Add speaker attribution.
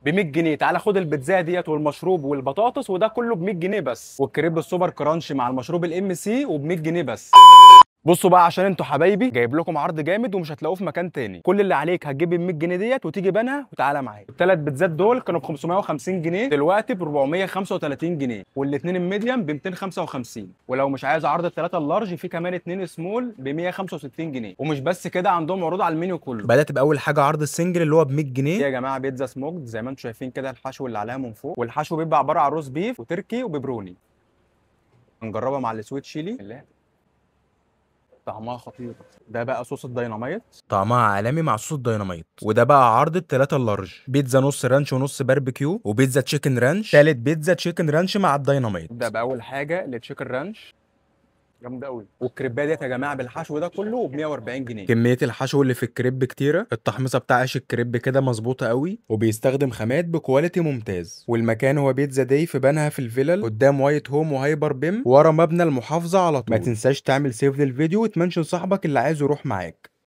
Speaker 1: ب 100 جنيه. تعالى خد البيتزا ديت والمشروب والبطاطس، وده كله ب 100 جنيه بس. والكريب السوبر كرانش مع المشروب الام سي وب 100 جنيه بس. بصوا بقى، عشان انتوا حبايبي جايب لكم عرض جامد ومش هتلاقوه في مكان تاني. كل اللي عليك هتجيب ال 100 جنيه ديت وتيجي بنها وتعالى معايا. الثلاث بيتزات دول كانوا ب 550 جنيه، دلوقتي ب 435 جنيه، والاثنين الميديم ب 255. ولو مش عايز عرض الثلاثه اللارج، في كمان اثنين سمول ب 165 جنيه. ومش بس كده، عندهم عروض على المنيو كله. بدات باول حاجه عرض السنجل اللي هو ب 100 جنيه. يا جماعه بيتزا سموكد زي ما انتم شايفين كده، الحشو اللي عليها من فوق، والحشو بيبقى عباره عن روز بيف وتركي وبيبروني. هنجربها مع السويت شيلي. طعمها خطير. ده بقى صوص الديناميت، طعمها عالمي مع صوص الديناميت. وده بقى عرض التلاتة اللارج، بيتزا نص رانش ونص باربيكيو، وبيتزا تشيكن رانش، تالت بيتزا تشيكن رانش مع الديناميت. ده بأول حاجة التشيكن رانش، جامده قوي. والكريبات ديت يا جماعه بالحشو ده كله ب 140 جنيه. كميه الحشو اللي في الكريب كتيره، التحميصه بتاع عيش الكريب كده مظبوطه قوي، وبيستخدم خامات بكواليتي ممتاز. والمكان هو بيتزا داي في بنها في الفيلل، قدام وايت هوم وهايبر بيم، ورا مبنى المحافظه على طول. ما تنساش تعمل سيف للفيديو وتمنشن صاحبك اللي عايز يروح معاك.